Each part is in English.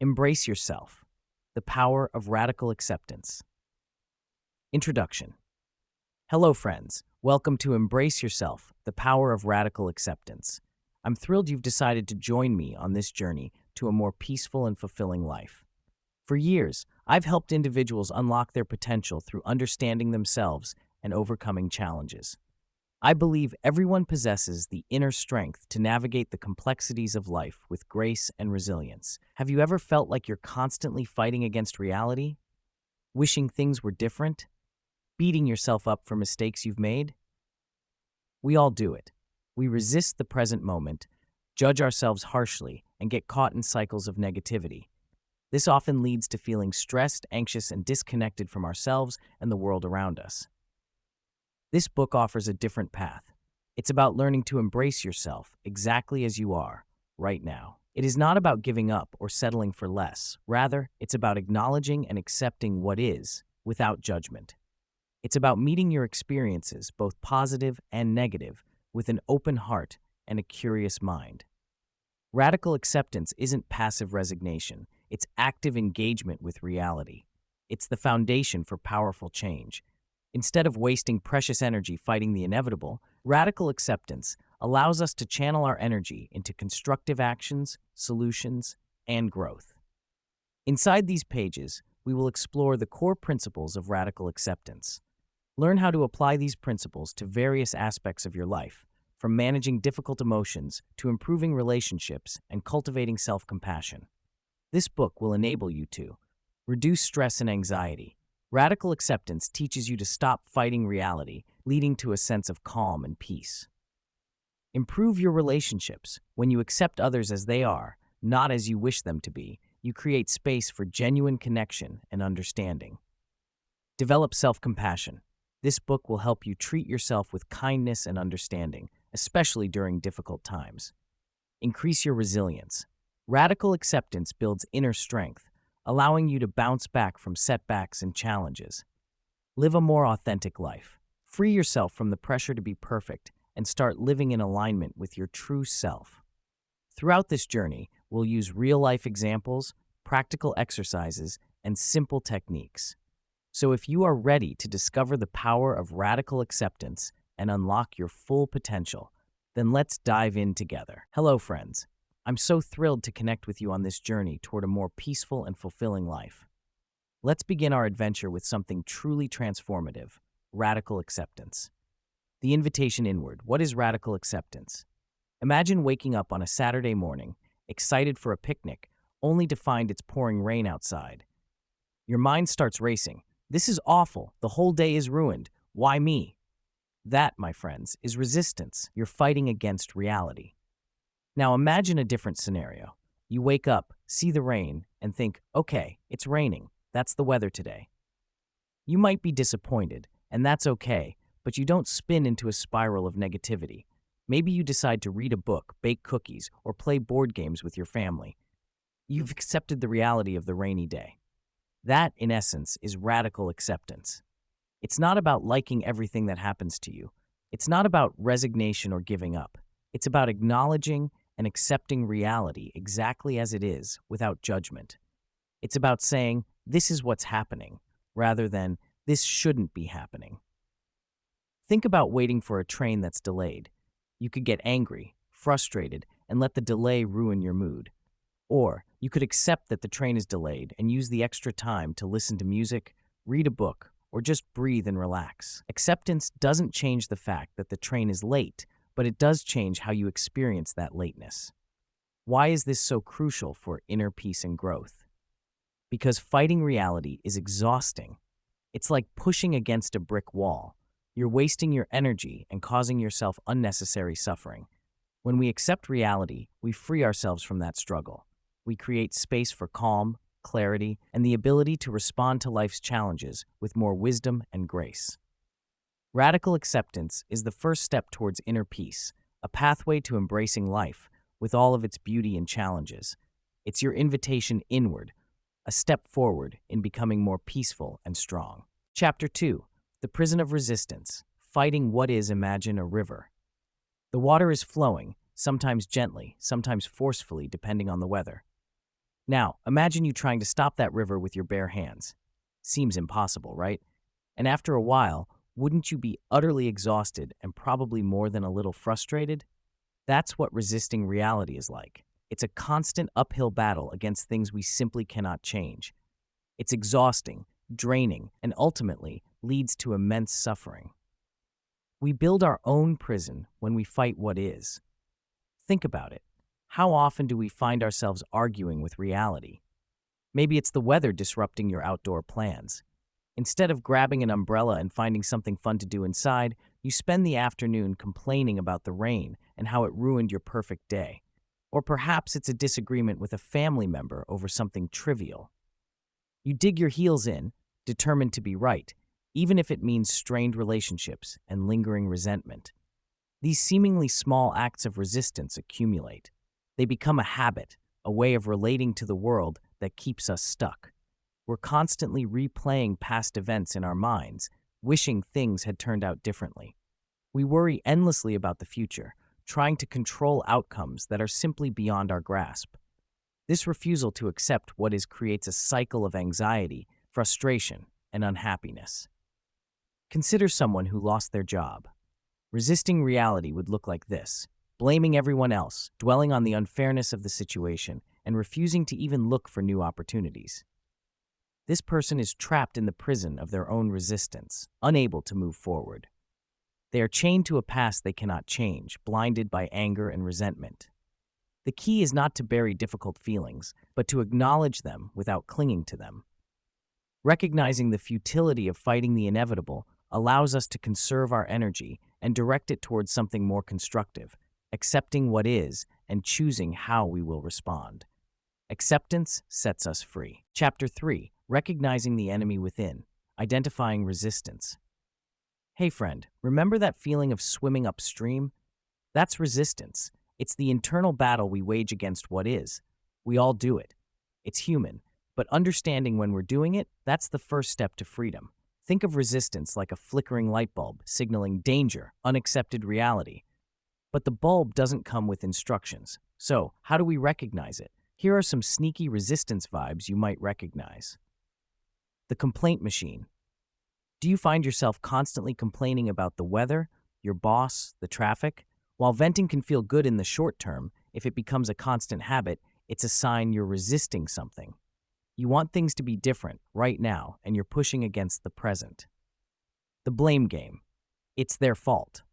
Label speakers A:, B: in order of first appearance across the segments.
A: Embrace yourself. The power of radical acceptance. Introduction. Hello, friends. Welcome to Embrace Yourself, the power of radical acceptance. I'm thrilled you've decided to join me on this journey to a more peaceful and fulfilling life. For years, I've helped individuals unlock their potential through understanding themselves and overcoming challenges. I believe everyone possesses the inner strength to navigate the complexities of life with grace and resilience. Have you ever felt like you're constantly fighting against reality? Wishing things were different? Beating yourself up for mistakes you've made? We all do it. We resist the present moment, judge ourselves harshly, and get caught in cycles of negativity. This often leads to feeling stressed, anxious, and disconnected from ourselves and the world around us. This book offers a different path. It's about learning to embrace yourself exactly as you are, right now. It is not about giving up or settling for less. Rather, it's about acknowledging and accepting what is, without judgment. It's about meeting your experiences, both positive and negative, with an open heart and a curious mind. Radical acceptance isn't passive resignation. It's active engagement with reality. It's the foundation for powerful change. Instead of wasting precious energy fighting the inevitable, radical acceptance allows us to channel our energy into constructive actions, solutions, and growth. Inside these pages, we will explore the core principles of radical acceptance. Learn how to apply these principles to various aspects of your life, from managing difficult emotions to improving relationships and cultivating self-compassion. This book will enable you to reduce stress and anxiety. Radical acceptance teaches you to stop fighting reality, leading to a sense of calm and peace. Improve your relationships. When you accept others as they are, not as you wish them to be, you create space for genuine connection and understanding. Develop self-compassion. This book will help you treat yourself with kindness and understanding, especially during difficult times. Increase your resilience. Radical acceptance builds inner strength, allowing you to bounce back from setbacks and challenges. Live a more authentic life. Free yourself from the pressure to be perfect and start living in alignment with your true self. Throughout this journey, we'll use real-life examples, practical exercises, and simple techniques. So if you are ready to discover the power of radical acceptance and unlock your full potential, then let's dive in together. Hello, friends. I'm so thrilled to connect with you on this journey toward a more peaceful and fulfilling life. Let's begin our adventure with something truly transformative: radical acceptance. The invitation inward. What is radical acceptance? Imagine waking up on a Saturday morning, excited for a picnic, only to find it's pouring rain outside. Your mind starts racing. This is awful. The whole day is ruined. Why me? That, my friends, is resistance. You're fighting against reality. Now imagine a different scenario. You wake up, see the rain, and think, okay, it's raining. That's the weather today. You might be disappointed, and that's okay, but you don't spin into a spiral of negativity. Maybe you decide to read a book, bake cookies, or play board games with your family. You've accepted the reality of the rainy day. That, in essence, is radical acceptance. It's not about liking everything that happens to you. It's not about resignation or giving up. It's about acknowledging and accepting reality exactly as it is, without judgment. It's about saying, this is what's happening, rather than, this shouldn't be happening. Think about waiting for a train that's delayed. You could get angry, frustrated, and let the delay ruin your mood. Or you could accept that the train is delayed and use the extra time to listen to music, read a book, or just breathe and relax. Acceptance doesn't change the fact that the train is late, but it does change how you experience that lateness. Why is this so crucial for inner peace and growth? Because fighting reality is exhausting. It's like pushing against a brick wall. You're wasting your energy and causing yourself unnecessary suffering. When we accept reality, we free ourselves from that struggle. We create space for calm, clarity, and the ability to respond to life's challenges with more wisdom and grace. Radical acceptance is the first step towards inner peace, a pathway to embracing life with all of its beauty and challenges. It's your invitation inward, a step forward in becoming more peaceful and strong. Chapter 2. The Prison of Resistance. Fighting what is, imagine a river. The water is flowing, sometimes gently, sometimes forcefully, depending on the weather. Now, imagine you trying to stop that river with your bare hands. Seems impossible, right? And after a while, wouldn't you be utterly exhausted and probably more than a little frustrated? That's what resisting reality is like. It's a constant uphill battle against things we simply cannot change. It's exhausting, draining, and ultimately leads to immense suffering. We build our own prison when we fight what is. Think about it. How often do we find ourselves arguing with reality? Maybe it's the weather disrupting your outdoor plans. Instead of grabbing an umbrella and finding something fun to do inside, you spend the afternoon complaining about the rain and how it ruined your perfect day. Or perhaps it's a disagreement with a family member over something trivial. You dig your heels in, determined to be right, even if it means strained relationships and lingering resentment. These seemingly small acts of resistance accumulate. They become a habit, a way of relating to the world that keeps us stuck. We're constantly replaying past events in our minds, wishing things had turned out differently. We worry endlessly about the future, trying to control outcomes that are simply beyond our grasp. This refusal to accept what is creates a cycle of anxiety, frustration, and unhappiness. Consider someone who lost their job. Resisting reality would look like this: blaming everyone else, dwelling on the unfairness of the situation, and refusing to even look for new opportunities. This person is trapped in the prison of their own resistance, unable to move forward. They are chained to a past they cannot change, blinded by anger and resentment. The key is not to bury difficult feelings, but to acknowledge them without clinging to them. Recognizing the futility of fighting the inevitable allows us to conserve our energy and direct it towards something more constructive, accepting what is and choosing how we will respond. Acceptance sets us free. Chapter 3: Recognizing the Enemy Within, Identifying Resistance. Hey friend, remember that feeling of swimming upstream? That's resistance. It's the internal battle we wage against what is. We all do it. It's human, but understanding when we're doing it, that's the first step to freedom. Think of resistance like a flickering light bulb, signaling danger, unaccepted reality. But the bulb doesn't come with instructions. So, how do we recognize it? Here are some sneaky resistance vibes you might recognize. The complaint machine. Do you find yourself constantly complaining about the weather, your boss, the traffic? While venting can feel good in the short term, if it becomes a constant habit, it's a sign you're resisting something. You want things to be different right now, and you're pushing against the present. The blame game. It's their fault.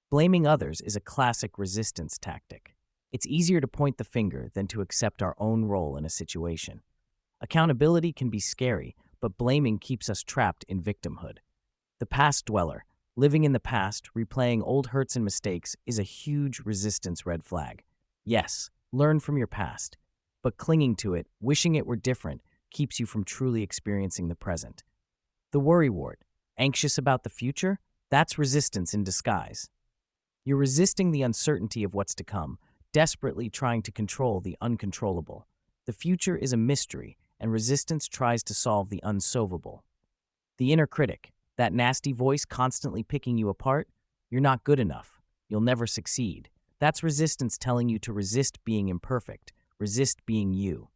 A: Blaming others is a classic resistance tactic. It's easier to point the finger than to accept our own role in a situation. Accountability can be scary, but blaming keeps us trapped in victimhood. The past dweller. Living in the past, replaying old hurts and mistakes, is a huge resistance red flag. Yes, learn from your past, but clinging to it, wishing it were different, keeps you from truly experiencing the present. The worrywart. Anxious about the future? That's resistance in disguise. You're resisting the uncertainty of what's to come, desperately trying to control the uncontrollable. The future is a mystery, and resistance tries to solve the unsolvable. The inner critic. That nasty voice constantly picking you apart? You're not good enough. You'll never succeed. That's resistance telling you to resist being imperfect, resist being you.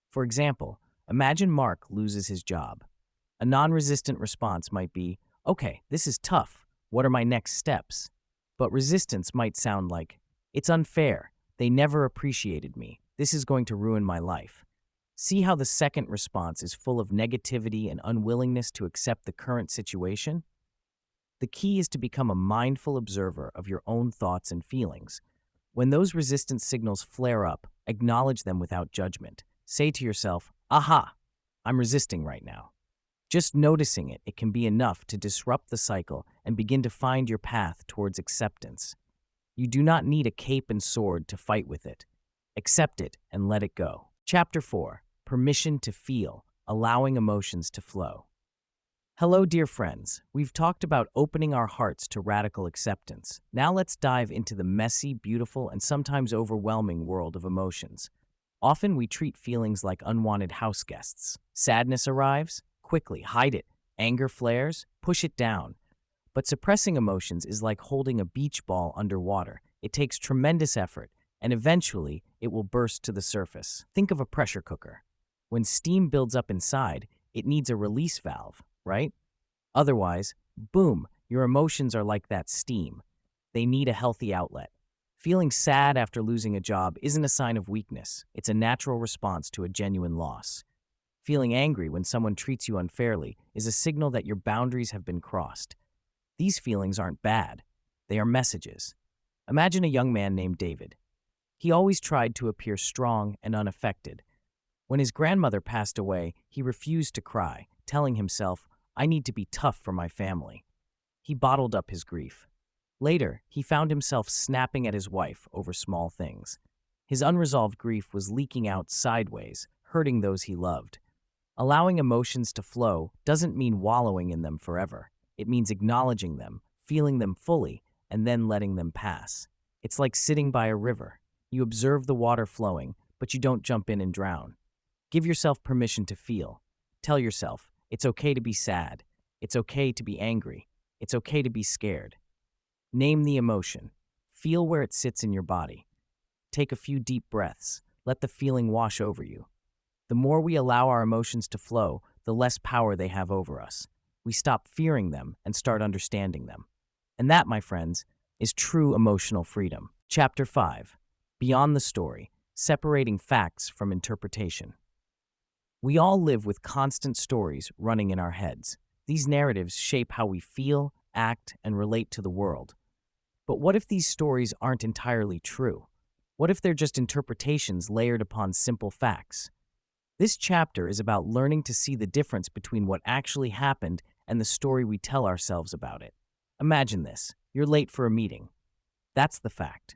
A: For example, imagine Mark loses his job. A non-resistant response might be, okay, this is tough. What are my next steps? But resistance might sound like, it's unfair. They never appreciated me. This is going to ruin my life. See how the second response is full of negativity and unwillingness to accept the current situation? The key is to become a mindful observer of your own thoughts and feelings. When those resistance signals flare up, acknowledge them without judgment. Say to yourself, aha, I'm resisting right now. Just noticing it can be enough to disrupt the cycle and begin to find your path towards acceptance. You do not need a cape and sword to fight with it. Accept it and let it go. Chapter 4: Permission to Feel, Allowing Emotions to Flow. Hello, dear friends. We've talked about opening our hearts to radical acceptance. Now let's dive into the messy, beautiful, and sometimes overwhelming world of emotions. Often we treat feelings like unwanted house guests. Sadness arrives, quickly hide it. Anger flares, push it down. But suppressing emotions is like holding a beach ball underwater. It takes tremendous effort, and eventually it will burst to the surface. Think of a pressure cooker. When steam builds up inside, it needs a release valve, right? Otherwise, boom, your emotions are like that steam. They need a healthy outlet. Feeling sad after losing a job isn't a sign of weakness. It's a natural response to a genuine loss. Feeling angry when someone treats you unfairly is a signal that your boundaries have been crossed. These feelings aren't bad. They are messages. Imagine a young man named David. He always tried to appear strong and unaffected. When his grandmother passed away, he refused to cry, telling himself, "I need to be tough for my family." He bottled up his grief. Later, he found himself snapping at his wife over small things. His unresolved grief was leaking out sideways, hurting those he loved. Allowing emotions to flow doesn't mean wallowing in them forever. It means acknowledging them, feeling them fully, and then letting them pass. It's like sitting by a river. You observe the water flowing, but you don't jump in and drown. Give yourself permission to feel. Tell yourself, it's okay to be sad. It's okay to be angry. It's okay to be scared. Name the emotion. Feel where it sits in your body. Take a few deep breaths. Let the feeling wash over you. The more we allow our emotions to flow, the less power they have over us. We stop fearing them and start understanding them. And that, my friends, is true emotional freedom. Chapter 5. Beyond the story, separating facts from interpretation. We all live with constant stories running in our heads. These narratives shape how we feel, act, and relate to the world. But what if these stories aren't entirely true? What if they're just interpretations layered upon simple facts? This chapter is about learning to see the difference between what actually happened and the story we tell ourselves about it. Imagine this. You're late for a meeting. That's the fact.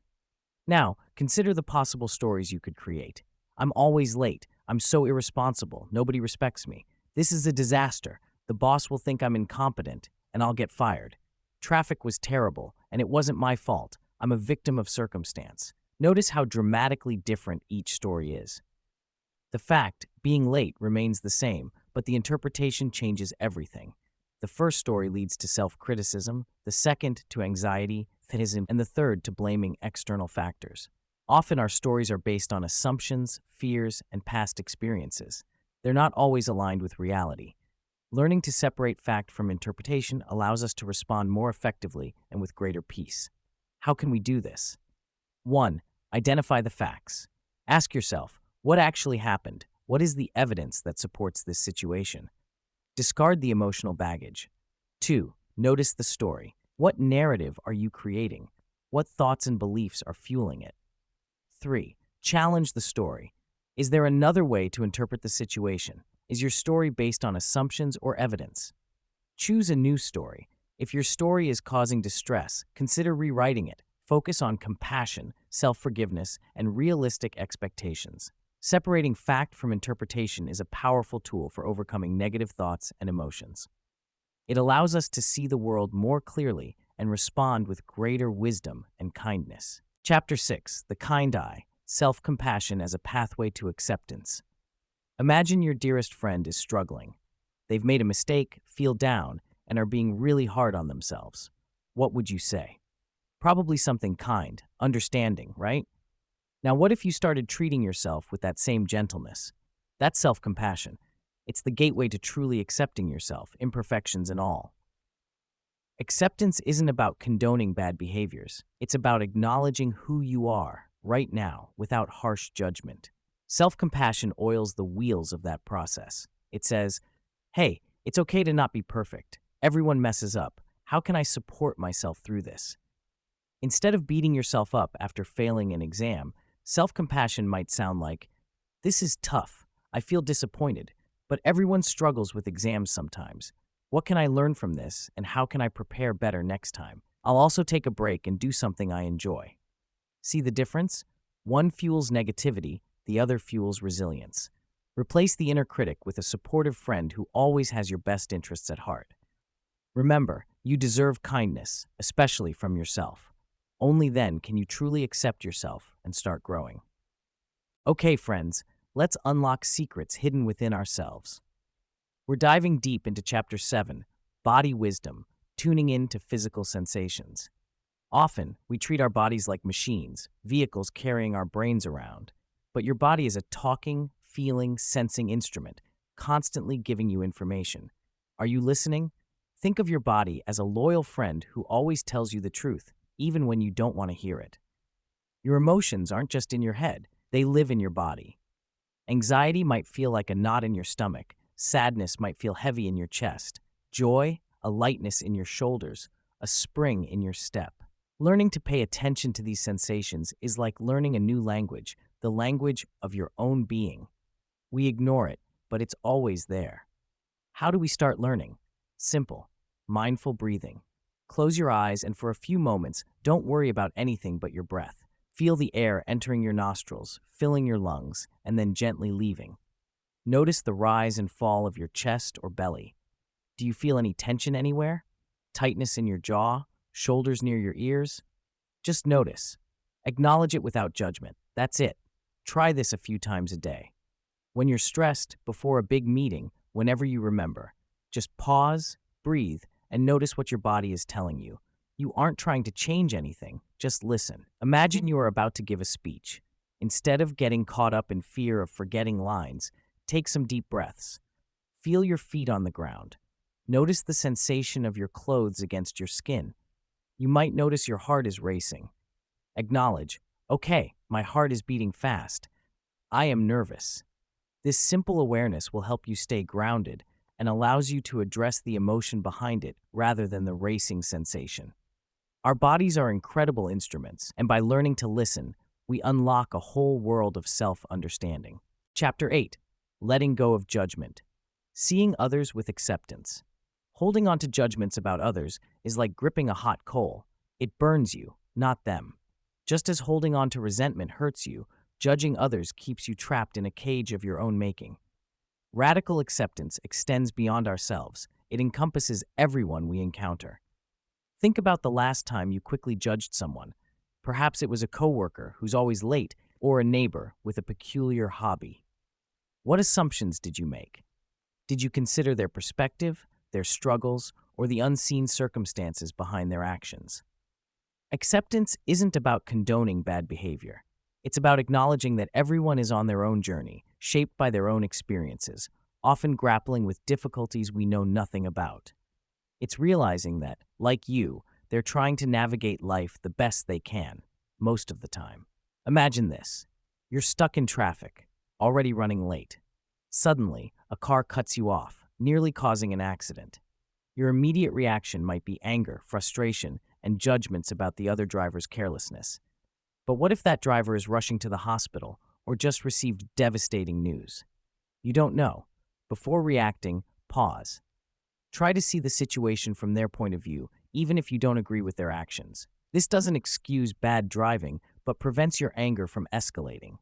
A: Now, consider the possible stories you could create. I'm always late. I'm so irresponsible. Nobody respects me. This is a disaster. The boss will think I'm incompetent, and I'll get fired. Traffic was terrible, and it wasn't my fault. I'm a victim of circumstance. Notice how dramatically different each story is. The fact, being late, remains the same, but the interpretation changes everything. The first story leads to self-criticism, the second to anxiety, cynicism, and the third to blaming external factors. Often our stories are based on assumptions, fears, and past experiences. They're not always aligned with reality. Learning to separate fact from interpretation allows us to respond more effectively and with greater peace. How can we do this? 1. Identify the facts. Ask yourself, what actually happened? What is the evidence that supports this situation? Discard the emotional baggage. 2. Notice the story. What narrative are you creating? What thoughts and beliefs are fueling it? 3. Challenge the story. Is there another way to interpret the situation? Is your story based on assumptions or evidence? Choose a new story. If your story is causing distress, consider rewriting it. Focus on compassion, self-forgiveness, and realistic expectations. Separating fact from interpretation is a powerful tool for overcoming negative thoughts and emotions. It allows us to see the world more clearly and respond with greater wisdom and kindness. Chapter 6. The Kind Eye. Self-compassion as a pathway to acceptance. Imagine your dearest friend is struggling. They've made a mistake, feel down, and are being really hard on themselves. What would you say? Probably something kind, understanding, right? Now, what if you started treating yourself with that same gentleness? That's self-compassion. It's the gateway to truly accepting yourself, imperfections and all. Acceptance isn't about condoning bad behaviors. It's about acknowledging who you are right now without harsh judgment. Self-compassion oils the wheels of that process. It says, hey, it's okay to not be perfect. Everyone messes up. How can I support myself through this? Instead of beating yourself up after failing an exam, self-compassion might sound like, this is tough. I feel disappointed, but everyone struggles with exams sometimes. What can I learn from this, and how can I prepare better next time? I'll also take a break and do something I enjoy. See the difference? One fuels negativity, the other fuels resilience. Replace the inner critic with a supportive friend who always has your best interests at heart. Remember, you deserve kindness, especially from yourself. Only then can you truly accept yourself and start growing. Okay, friends, let's unlock secrets hidden within ourselves. We're diving deep into Chapter 7, Body Wisdom, tuning in to physical sensations. Often, we treat our bodies like machines, vehicles carrying our brains around. But your body is a talking, feeling, sensing instrument, constantly giving you information. Are you listening? Think of your body as a loyal friend who always tells you the truth, even when you don't want to hear it. Your emotions aren't just in your head, they live in your body. Anxiety might feel like a knot in your stomach, sadness might feel heavy in your chest, joy, a lightness in your shoulders, a spring in your step. Learning to pay attention to these sensations is like learning a new language, the language of your own being. We ignore it, but it's always there. How do we start learning? Simple. Mindful breathing. Close your eyes and for a few moments, don't worry about anything but your breath. Feel the air entering your nostrils, filling your lungs, and then gently leaving. Notice the rise and fall of your chest or belly. Do you feel any tension anywhere? Tightness in your jaw? Shoulders near your ears? Just notice. Acknowledge it without judgment. That's it. Try this a few times a day. When you're stressed, before a big meeting, whenever you remember, just pause, breathe, and notice what your body is telling you. You aren't trying to change anything, just listen. Imagine you are about to give a speech. Instead of getting caught up in fear of forgetting lines, take some deep breaths. Feel your feet on the ground. Notice the sensation of your clothes against your skin. You might notice your heart is racing. Acknowledge, okay, my heart is beating fast. I am nervous. This simple awareness will help you stay grounded and allows you to address the emotion behind it rather than the racing sensation. Our bodies are incredible instruments, and by learning to listen, we unlock a whole world of self-understanding. Chapter 8. Letting Go of Judgment. Seeing others with acceptance. Holding on to judgments about others is like gripping a hot coal. It burns you, not them. Just as holding on to resentment hurts you, judging others keeps you trapped in a cage of your own making. Radical acceptance extends beyond ourselves. It encompasses everyone we encounter. Think about the last time you quickly judged someone. Perhaps it was a coworker who's always late or a neighbor with a peculiar hobby. What assumptions did you make? Did you consider their perspective, their struggles, or the unseen circumstances behind their actions? Acceptance isn't about condoning bad behavior. It's about acknowledging that everyone is on their own journey, shaped by their own experiences, often grappling with difficulties we know nothing about. It's realizing that, like you, they're trying to navigate life the best they can, most of the time. Imagine this. You're stuck in traffic, already running late. Suddenly, a car cuts you off, nearly causing an accident. Your immediate reaction might be anger, frustration, and judgments about the other driver's carelessness. But what if that driver is rushing to the hospital or just received devastating news? You don't know. Before reacting, pause. Try to see the situation from their point of view, even if you don't agree with their actions. This doesn't excuse bad driving, but prevents your anger from escalating.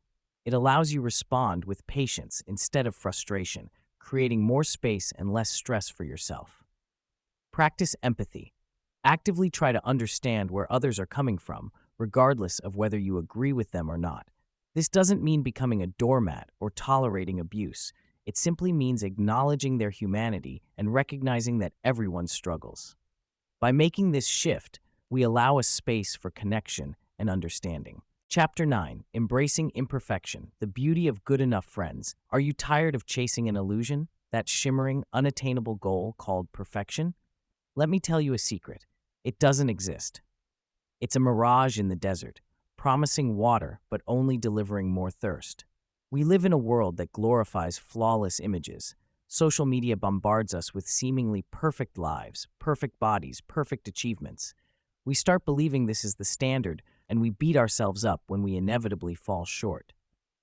A: It allows you to respond with patience instead of frustration, creating more space and less stress for yourself. Practice empathy. Actively try to understand where others are coming from, regardless of whether you agree with them or not. This doesn't mean becoming a doormat or tolerating abuse. It simply means acknowledging their humanity and recognizing that everyone struggles. By making this shift, we allow a space for connection and understanding. Chapter 9. Embracing Imperfection, the Beauty of Good Enough Friends. Are you tired of chasing an illusion, that shimmering, unattainable goal called perfection? Let me tell you a secret. It doesn't exist. It's a mirage in the desert, promising water but only delivering more thirst. We live in a world that glorifies flawless images. Social media bombards us with seemingly perfect lives, perfect bodies, perfect achievements. We start believing this is the standard, and we beat ourselves up when we inevitably fall short.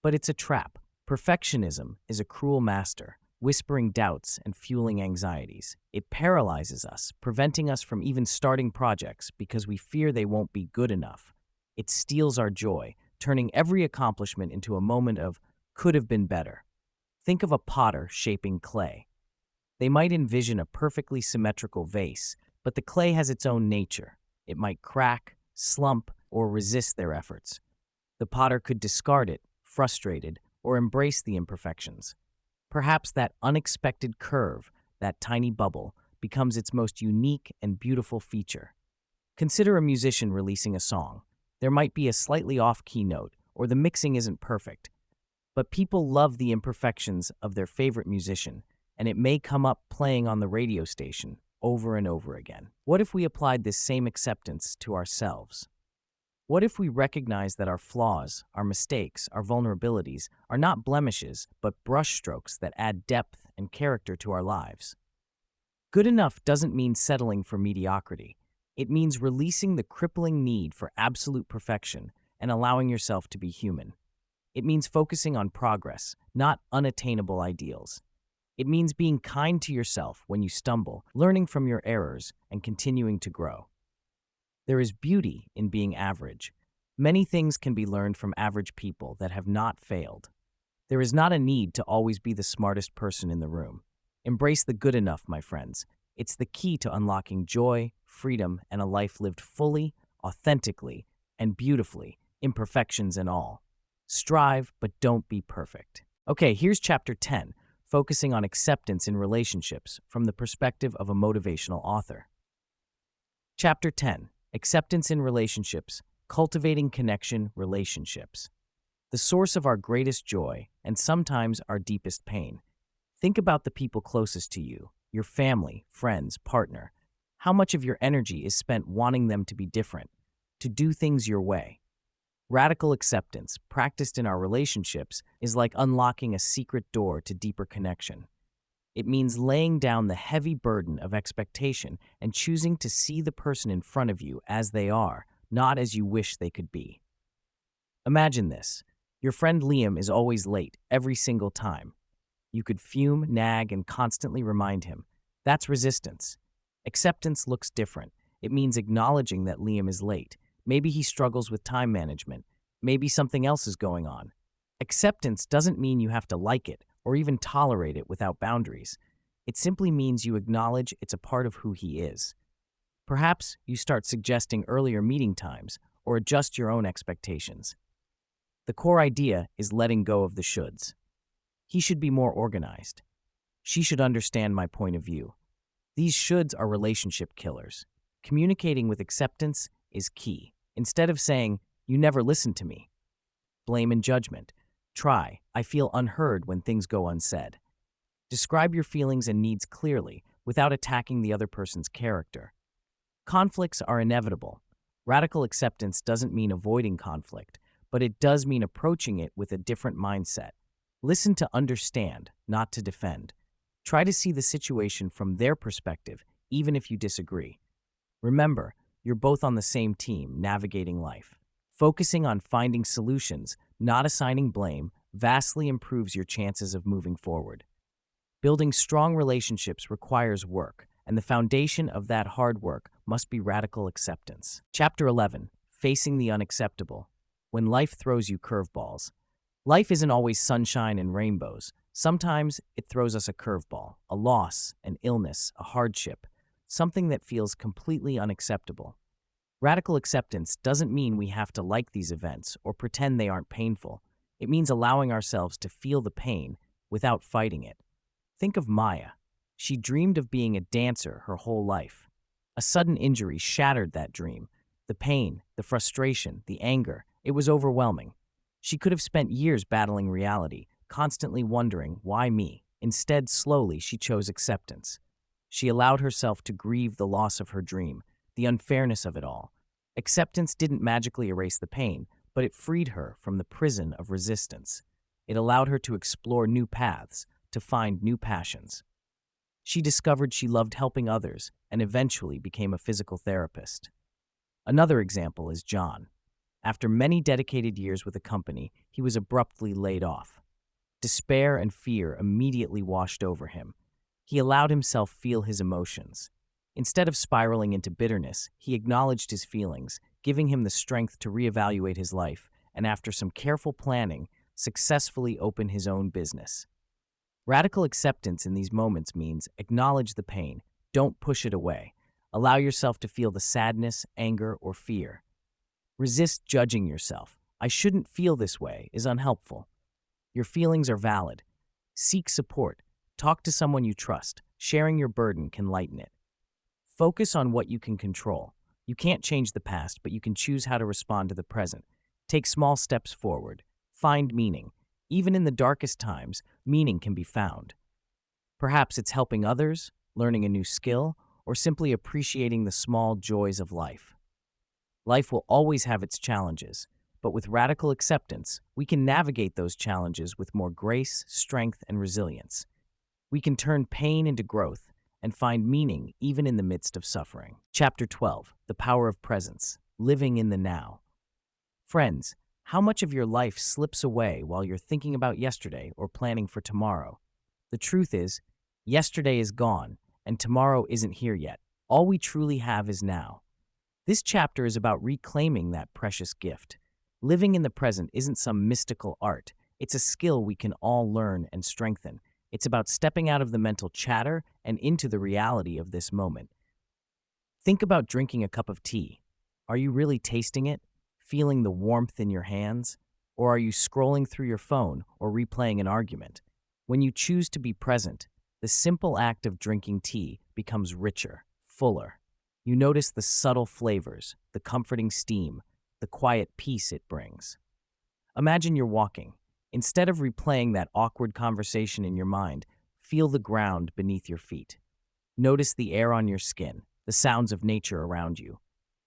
A: But it's a trap. Perfectionism is a cruel master, whispering doubts and fueling anxieties. It paralyzes us, preventing us from even starting projects because we fear they won't be good enough. It steals our joy, turning every accomplishment into a moment of could have been better. Think of a potter shaping clay. They might envision a perfectly symmetrical vase, but the clay has its own nature. It might crack, slump, or resist their efforts. The potter could discard it, frustrated, or embrace the imperfections. Perhaps that unexpected curve, that tiny bubble, becomes its most unique and beautiful feature. Consider a musician releasing a song. There might be a slightly off-key note, or the mixing isn't perfect, but people love the imperfections of their favorite musician, and it may come up playing on the radio station over and over again. What if we applied this same acceptance to ourselves? What if we recognize that our flaws, our mistakes, our vulnerabilities are not blemishes, but brushstrokes that add depth and character to our lives? Good enough doesn't mean settling for mediocrity. It means releasing the crippling need for absolute perfection and allowing yourself to be human. It means focusing on progress, not unattainable ideals. It means being kind to yourself when you stumble, learning from your errors, and continuing to grow. There is beauty in being average. Many things can be learned from average people that have not failed. There is not a need to always be the smartest person in the room. Embrace the good enough, my friends. It's the key to unlocking joy, freedom, and a life lived fully, authentically, and beautifully, imperfections and all. Strive, but don't be perfect. Okay, here's Chapter 10, focusing on acceptance in relationships from the perspective of a motivational author. Chapter 10, Acceptance in Relationships, Cultivating Connection Relationships. The source of our greatest joy, and sometimes our deepest pain. Think about the people closest to you, your family, friends, partner. How much of your energy is spent wanting them to be different, to do things your way? Radical acceptance, practiced in our relationships, is like unlocking a secret door to deeper connection. It means laying down the heavy burden of expectation and choosing to see the person in front of you as they are, not as you wish they could be. Imagine this. Your friend Liam is always late, every single time. You could fume, nag, and constantly remind him. That's resistance. Acceptance looks different. It means acknowledging that Liam is late. Maybe he struggles with time management. Maybe something else is going on. Acceptance doesn't mean you have to like it or even tolerate it without boundaries. It simply means you acknowledge it's a part of who he is. Perhaps you start suggesting earlier meeting times or adjust your own expectations. The core idea is letting go of the shoulds. He should be more organized. She should understand my point of view. These shoulds are relationship killers. Communicating with acceptance is key. Instead of saying, "You never listen to me," blame and judgment. Try, "I feel unheard" when things go unsaid. Describe your feelings and needs clearly without attacking the other person's character. Conflicts are inevitable. Radical acceptance doesn't mean avoiding conflict, but it does mean approaching it with a different mindset. Listen to understand, not to defend. Try to see the situation from their perspective, even if you disagree. Remember, you're both on the same team, navigating life. Focusing on finding solutions, not assigning blame, vastly improves your chances of moving forward. Building strong relationships requires work, and the foundation of that hard work must be radical acceptance. Chapter 11, Facing the Unacceptable. When life throws you curveballs. Life isn't always sunshine and rainbows. Sometimes it throws us a curveball, a loss, an illness, a hardship, something that feels completely unacceptable. Radical acceptance doesn't mean we have to like these events or pretend they aren't painful. It means allowing ourselves to feel the pain without fighting it. Think of Maya. She dreamed of being a dancer her whole life. A sudden injury shattered that dream. The pain, the frustration, the anger, it was overwhelming. She could have spent years battling reality, constantly wondering, why me? Instead, slowly, she chose acceptance. She allowed herself to grieve the loss of her dream, the unfairness of it all. Acceptance didn't magically erase the pain, but it freed her from the prison of resistance. It allowed her to explore new paths, to find new passions. She discovered she loved helping others and eventually became a physical therapist. Another example is John. After many dedicated years with a company, he was abruptly laid off. Despair and fear immediately washed over him. He allowed himself feel his emotions. Instead of spiraling into bitterness, he acknowledged his feelings, giving him the strength to reevaluate his life, and after some careful planning, successfully open his own business. Radical acceptance in these moments means acknowledge the pain, don't push it away. Allow yourself to feel the sadness, anger, or fear. Resist judging yourself. "I shouldn't feel this way" is unhelpful. Your feelings are valid. Seek support. Talk to someone you trust. Sharing your burden can lighten it. Focus on what you can control. You can't change the past, but you can choose how to respond to the present. Take small steps forward. Find meaning. Even in the darkest times, meaning can be found. Perhaps it's helping others, learning a new skill, or simply appreciating the small joys of life. Life will always have its challenges, but with radical acceptance, we can navigate those challenges with more grace, strength, and resilience. We can turn pain into growth and find meaning even in the midst of suffering. Chapter 12, The Power of Presence, Living in the Now. Friends, how much of your life slips away while you're thinking about yesterday or planning for tomorrow? The truth is, yesterday is gone, and tomorrow isn't here yet. All we truly have is now. This chapter is about reclaiming that precious gift. Living in the present isn't some mystical art. It's a skill we can all learn and strengthen. It's about stepping out of the mental chatter and into the reality of this moment. Think about drinking a cup of tea. Are you really tasting it? Feeling the warmth in your hands? Or are you scrolling through your phone or replaying an argument? When you choose to be present, the simple act of drinking tea becomes richer, fuller. You notice the subtle flavors, the comforting steam, the quiet peace it brings. Imagine you're walking. Instead of replaying that awkward conversation in your mind, feel the ground beneath your feet. Notice the air on your skin, the sounds of nature around you.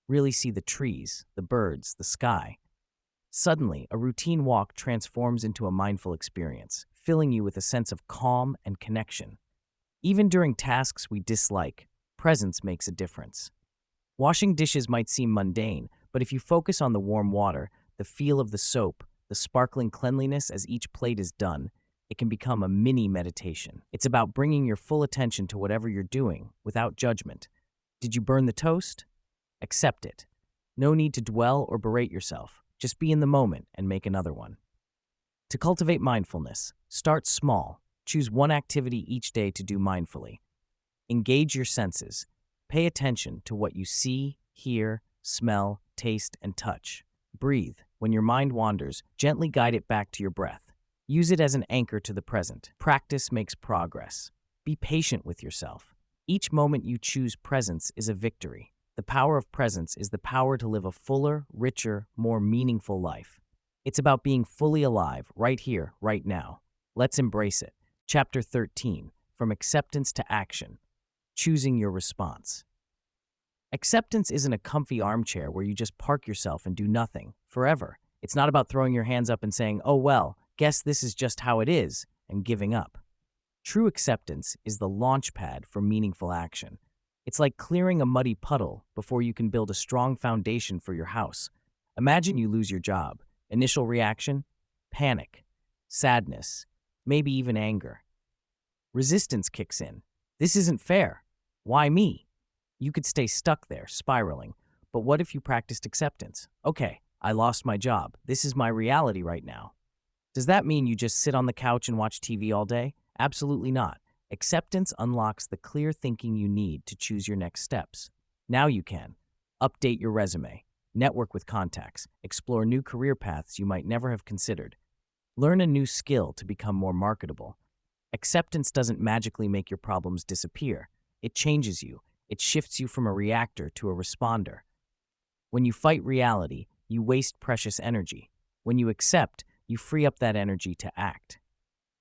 A: Really see the trees, the birds, the sky. Suddenly, a routine walk transforms into a mindful experience, filling you with a sense of calm and connection. Even during tasks we dislike, presence makes a difference. Washing dishes might seem mundane, but if you focus on the warm water, the feel of the soap, the sparkling cleanliness as each plate is done, it can become a mini meditation. It's about bringing your full attention to whatever you're doing, without judgment. Did you burn the toast? Accept it. No need to dwell or berate yourself. Just be in the moment and make another one. To cultivate mindfulness, start small. Choose one activity each day to do mindfully. Engage your senses. Pay attention to what you see, hear, smell, taste, and touch. Breathe. When your mind wanders, gently guide it back to your breath. Use it as an anchor to the present. Practice makes progress. Be patient with yourself. Each moment you choose presence is a victory. The power of presence is the power to live a fuller, richer, more meaningful life. It's about being fully alive, right here, right now. Let's embrace it. Chapter 13, From Acceptance to Action. Choosing your response. Acceptance isn't a comfy armchair where you just park yourself and do nothing forever. It's not about throwing your hands up and saying, "Oh well, guess this is just how it is," and giving up. True acceptance is the launch pad for meaningful action. It's like clearing a muddy puddle before you can build a strong foundation for your house. Imagine you lose your job. Initial reaction? Panic, sadness, maybe even anger. Resistance kicks in. This isn't fair. Why me? You could stay stuck there, spiraling. But what if you practiced acceptance? Okay, I lost my job. This is my reality right now. Does that mean you just sit on the couch and watch TV all day? Absolutely not. Acceptance unlocks the clear thinking you need to choose your next steps. Now you can. Update your resume. Network with contacts. Explore new career paths you might never have considered. Learn a new skill to become more marketable. Acceptance doesn't magically make your problems disappear. It changes you. It shifts you from a reactor to a responder. When you fight reality, you waste precious energy. When you accept, you free up that energy to act.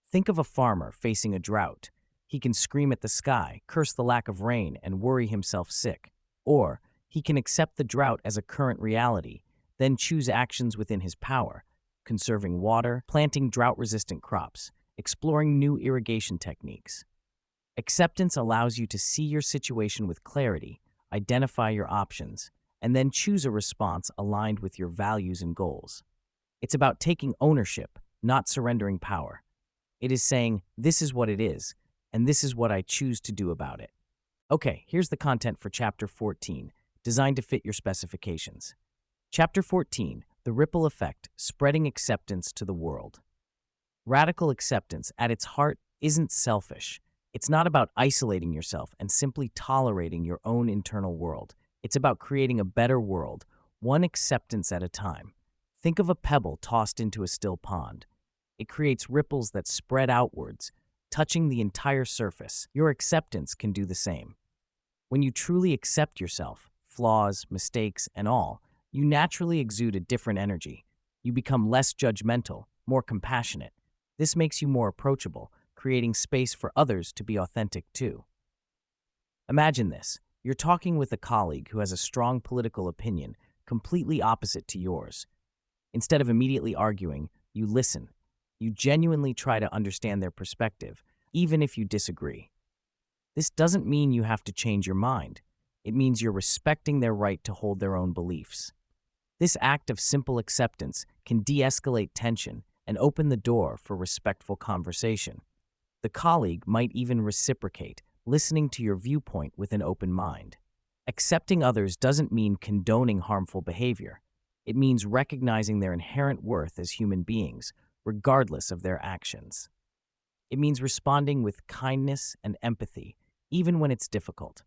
A: Think of a farmer facing a drought. He can scream at the sky, curse the lack of rain, and worry himself sick. Or he can accept the drought as a current reality, then choose actions within his power, conserving water, planting drought-resistant crops, exploring new irrigation techniques. Acceptance allows you to see your situation with clarity, identify your options, and then choose a response aligned with your values and goals. It's about taking ownership, not surrendering power. It is saying, this is what it is, and this is what I choose to do about it. Okay, here's the content for Chapter 14, designed to fit your specifications. Chapter 14, The Ripple Effect, Spreading Acceptance to the World. Radical acceptance, at its heart, isn't selfish. It's not about isolating yourself and simply tolerating your own internal world. It's about creating a better world, one acceptance at a time. Think of a pebble tossed into a still pond. It creates ripples that spread outwards, touching the entire surface. Your acceptance can do the same. When you truly accept yourself, flaws, mistakes, and all, you naturally exude a different energy. You become less judgmental, more compassionate. This makes you more approachable, creating space for others to be authentic too. Imagine this. You're talking with a colleague who has a strong political opinion, completely opposite to yours. Instead of immediately arguing, you listen. You genuinely try to understand their perspective, even if you disagree. This doesn't mean you have to change your mind. It means you're respecting their right to hold their own beliefs. This act of simple acceptance can de-escalate tension and open the door for respectful conversation. The colleague might even reciprocate, listening to your viewpoint with an open mind. Accepting others doesn't mean condoning harmful behavior. It means recognizing their inherent worth as human beings, regardless of their actions. It means responding with kindness and empathy, even when it's difficult.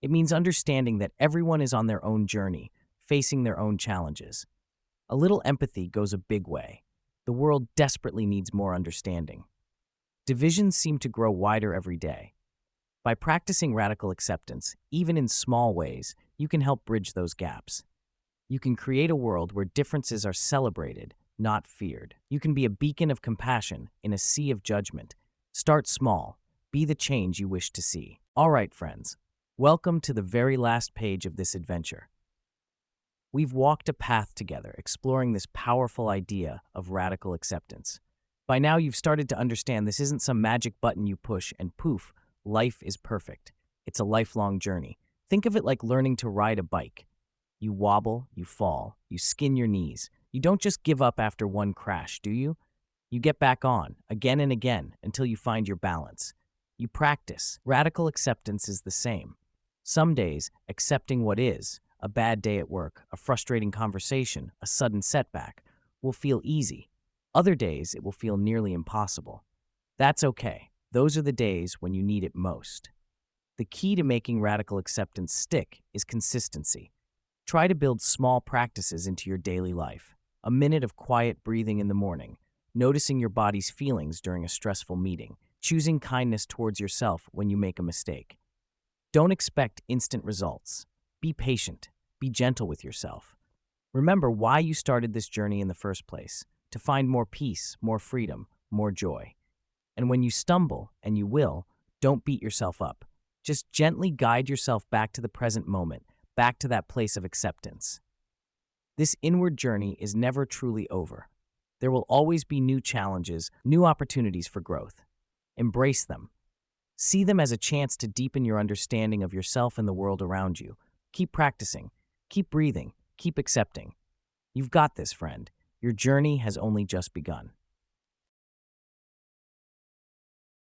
A: It means understanding that everyone is on their own journey, facing their own challenges. A little empathy goes a big way. The world desperately needs more understanding. Divisions seem to grow wider every day. By practicing radical acceptance, even in small ways, you can help bridge those gaps. You can create a world where differences are celebrated, not feared. You can be a beacon of compassion in a sea of judgment. Start small. Be the change you wish to see. All right, friends. Welcome to the very last page of this adventure. We've walked a path together, exploring this powerful idea of radical acceptance. By now, you've started to understand this isn't some magic button you push and poof, life is perfect. It's a lifelong journey. Think of it like learning to ride a bike. You wobble, you fall, you skin your knees. You don't just give up after one crash, do you? You get back on, again and again, until you find your balance. You practice. Radical acceptance is the same. Some days, accepting what is, a bad day at work, a frustrating conversation, a sudden setback, will feel easy. Other days, it will feel nearly impossible. That's okay. Those are the days when you need it most. The key to making radical acceptance stick is consistency. Try to build small practices into your daily life. A minute of quiet breathing in the morning, noticing your body's feelings during a stressful meeting, choosing kindness towards yourself when you make a mistake. Don't expect instant results. Be patient. Be gentle with yourself. Remember why you started this journey in the first place, to find more peace, more freedom, more joy. And when you stumble, and you will, don't beat yourself up. Just gently guide yourself back to the present moment, back to that place of acceptance. This inward journey is never truly over. There will always be new challenges, new opportunities for growth. Embrace them. See them as a chance to deepen your understanding of yourself and the world around you. Keep practicing. Keep breathing. Keep accepting. You've got this, friend. Your journey has only just begun.